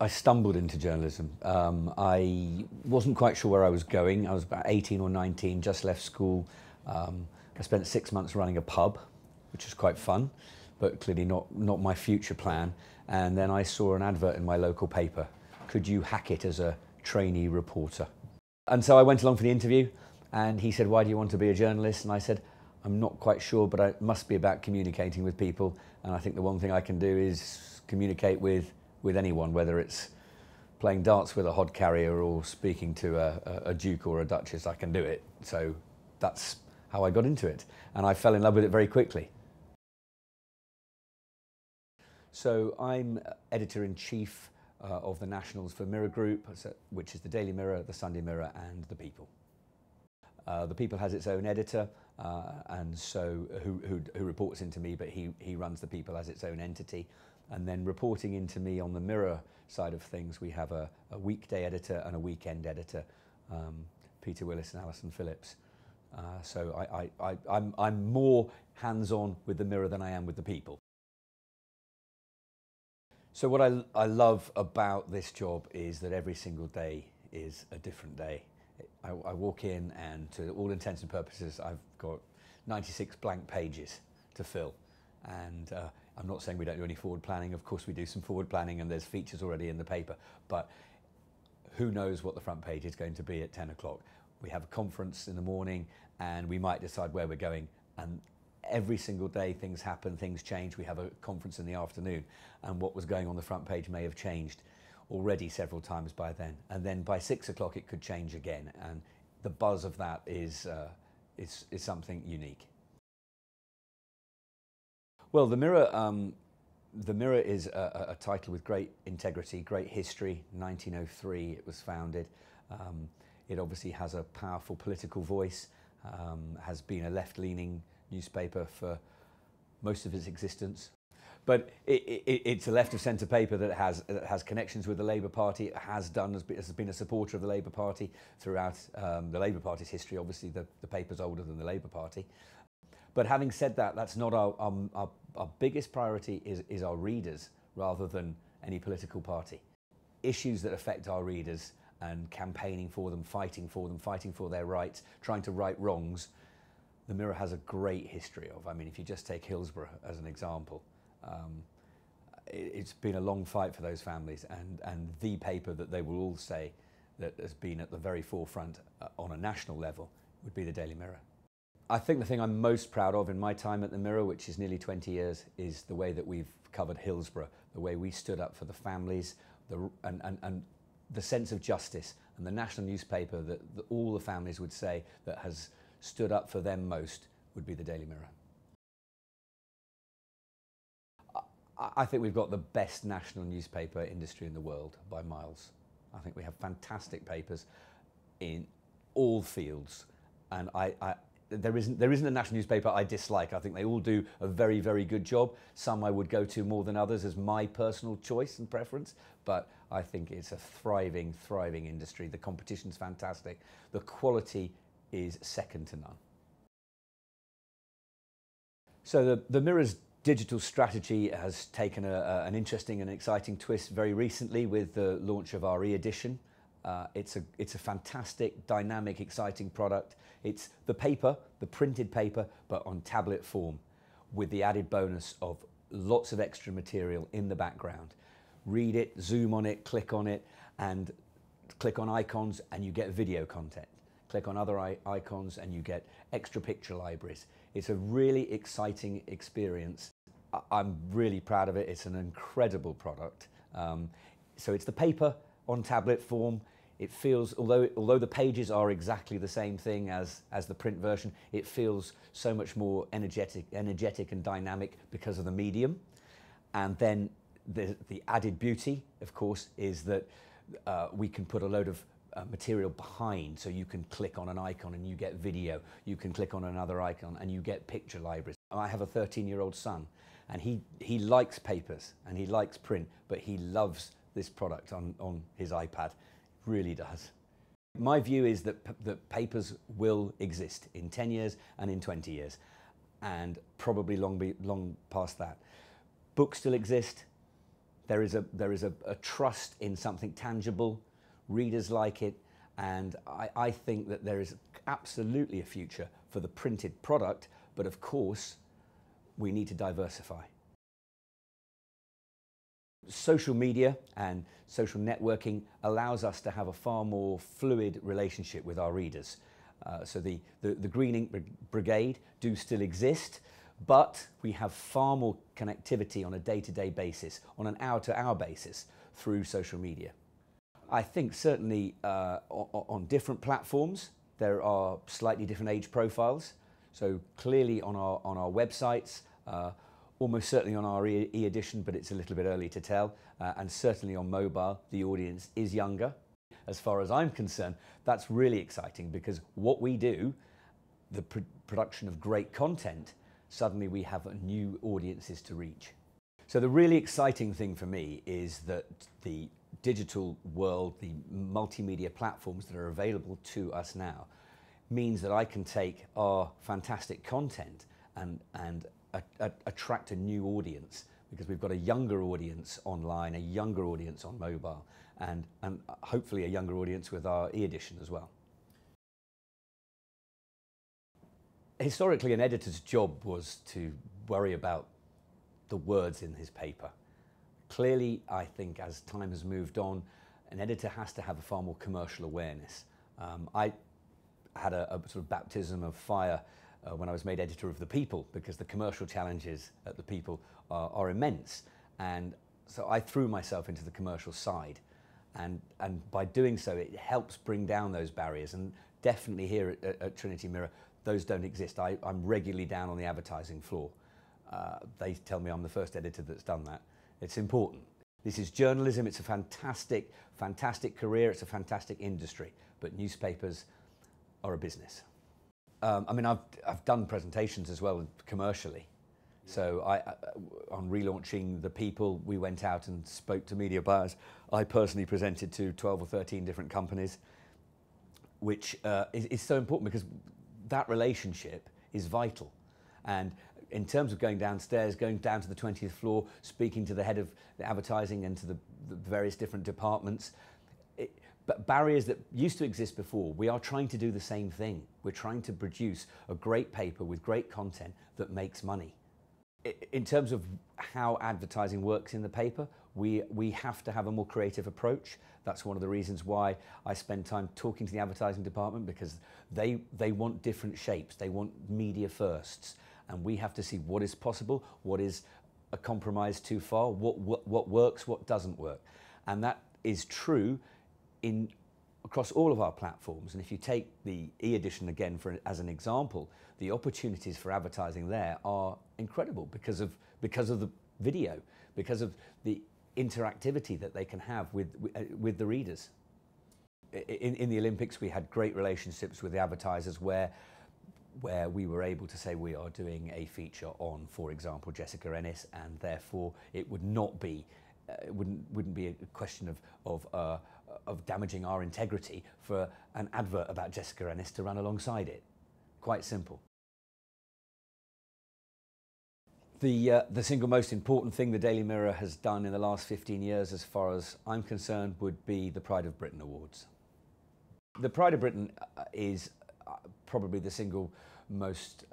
I stumbled into journalism. I wasn't quite sure where I was going. I was about 18 or 19, just left school. I spent 6 months running a pub, which was quite fun, but clearly not my future plan. And then I saw an advert in my local paper. Could you hack it as a trainee reporter? And so I went along for the interview, and he said, why do you want to be a journalist? And I said, I'm not quite sure, but it must be about communicating with people. And I think the one thing I can do is communicate with anyone, whether it's playing darts with a hod carrier or speaking to a duke or a duchess. I can do it. So that's how I got into it. And I fell in love with it very quickly. So I'm editor-in-chief of the Nationals for Mirror Group, which is the Daily Mirror, the Sunday Mirror and the People. The People has its own editor, and so who reports into me, but he runs the People as its own entity. And then reporting into me on the Mirror side of things, we have a weekday editor and a weekend editor, Peter Willis and Alison Phillips. So I'm more hands-on with the Mirror than I am with the People. So what I love about this job is that every single day is a different day. I walk in and to all intents and purposes I've got 96 blank pages to fill, and I'm not saying we don't do any forward planning. Of course we do some forward planning and there's features already in the paper, but who knows what the front page is going to be at 10 o'clock. We have a conference in the morning and we might decide where we're going, and every single day things happen, things change. We have a conference in the afternoon and what was going on the front page may have changed already several times by then, and then by 6 o'clock it could change again, and the buzz of that is something unique. Well, the Mirror is a title with great integrity, great history. 1903 it was founded. It obviously has a powerful political voice, has been a left-leaning newspaper for most of its existence. But it's a left-of-centre paper that has connections with the Labour Party. It has been a supporter of the Labour Party throughout the Labour Party's history. Obviously, the paper's older than the Labour Party. But having said that, that's not our biggest priority is our readers rather than any political party. Issues that affect our readers and campaigning for them, fighting for their rights, trying to right wrongs, the Mirror has a great history of. I mean, if you just take Hillsborough as an example, it's been a long fight for those families, and the paper that they will all say that has been at the very forefront on a national level would be the Daily Mirror. I think the thing I'm most proud of in my time at the Mirror, which is nearly 20 years, is the way that we've covered Hillsborough, the way we stood up for the families, and the sense of justice, and the national newspaper that all the families would say that has stood up for them most would be the Daily Mirror. I think we've got the best national newspaper industry in the world by miles. I think we have fantastic papers in all fields, and there isn't a national newspaper I dislike. I think they all do a very, very good job. Some I would go to more than others as my personal choice and preference, but I think it's a thriving industry. The competition's fantastic. The quality is second to none. So the Mirror's digital strategy has taken an interesting and exciting twist very recently with the launch of our ReEdition. It's a fantastic, dynamic, exciting product. It's the paper, the printed paper, but on tablet form, with the added bonus of lots of extra material in the background. Read it, zoom on it, click on it, and click on icons and you get video content. Click on other icons and you get extra picture libraries. It's a really exciting experience. I'm really proud of it. It's an incredible product. So it's the paper on tablet form. It feels, although the pages are exactly the same thing as the print version, it feels so much more energetic and dynamic because of the medium. And then the added beauty, of course, is that we can put a load of material behind, so you can click on an icon and you get video. You can click on another icon and you get picture libraries. I have a 13-year-old son, And he likes papers and he likes print, but he loves this product on his iPad, really does. My view is that papers will exist in 10 years and in 20 years, and probably long past that. Books still exist. There is a trust in something tangible. Readers like it, and I think that there is absolutely a future for the printed product, but of course, we need to diversify. Social media and social networking allows us to have a far more fluid relationship with our readers. So the Green Ink Brigade do still exist, but we have far more connectivity on a day-to-day basis, on an hour-to-hour basis through social media. I think certainly on different platforms there are slightly different age profiles. So clearly on our websites, almost certainly on our e-edition, but it's a little bit early to tell, and certainly on mobile, the audience is younger. As far as I'm concerned, that's really exciting, because what we do, the production of great content, suddenly we have new audiences to reach. So the really exciting thing for me is that the digital world, the multimedia platforms that are available to us now, means that I can take our fantastic content and attract a new audience, because we've got a younger audience online, a younger audience on mobile, and hopefully a younger audience with our e-edition as well. Historically, an editor's job was to worry about the words in his paper. Clearly, I think as time has moved on, an editor has to have a far more commercial awareness. I had a sort of baptism of fire when I was made editor of The People, because the commercial challenges at The People are immense. And so I threw myself into the commercial side. And by doing so, it helps bring down those barriers. And definitely here at Trinity Mirror, those don't exist. I'm regularly down on the advertising floor. They tell me I'm the first editor that's done that. It's important. This is journalism. It's a fantastic, fantastic career. It's a fantastic industry. But newspapers are a business. I mean, I've done presentations as well commercially. So on relaunching The People, we went out and spoke to media buyers. I personally presented to 12 or 13 different companies, which is so important, because that relationship is vital. And in terms of going downstairs, going down to the 20th floor, speaking to the head of the advertising and to the various different departments, but barriers that used to exist before, we are trying to do the same thing. We're trying to produce a great paper with great content that makes money. In terms of how advertising works in the paper, we have to have a more creative approach. That's one of the reasons why I spend time talking to the advertising department, because they want different shapes. They want media firsts. And we have to see what is possible, what is a compromise too far, what works, what doesn't work. And that is true across all of our platforms. And if you take the e-edition again as an example, the opportunities for advertising there are incredible because of the video, because of the interactivity that they can have with the readers. In the Olympics, we had great relationships with the advertisers where we were able to say we are doing a feature on, for example, Jessica Ennis, and therefore it would not be, it wouldn't be a question of damaging our integrity for an advert about Jessica Ennis to run alongside it. Quite simple. The single most important thing the Daily Mirror has done in the last 15 years, as far as I'm concerned, would be the Pride of Britain Awards. The Pride of Britain is probably the single most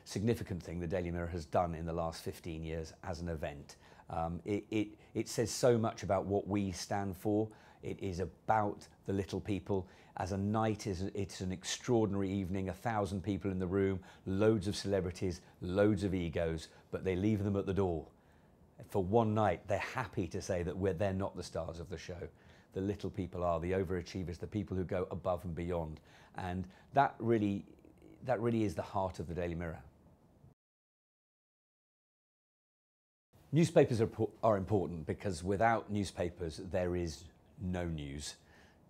significant thing the Daily Mirror has done in the last 15 years as an event. It says so much about what we stand for. It is about the little people. As a night, it's an extraordinary evening, 1,000 people in the room, loads of celebrities, loads of egos, but they leave them at the door. For one night, they're happy to say that they're not the stars of the show. The little people are, the overachievers, the people who go above and beyond. And that really is the heart of the Daily Mirror. Newspapers are important, because without newspapers, there is no news.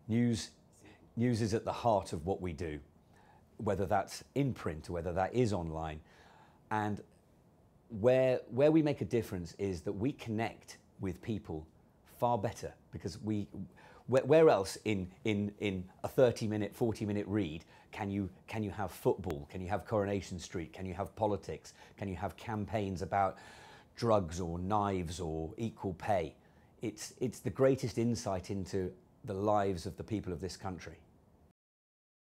News is at the heart of what we do, whether that's in print or whether that is online. And where we make a difference is that we connect with people far better, because where else in a 30-minute, 40-minute read can you have football? Can you have Coronation Street? Can you have politics? Can you have campaigns about drugs or knives or equal pay? It's the greatest insight into the lives of the people of this country.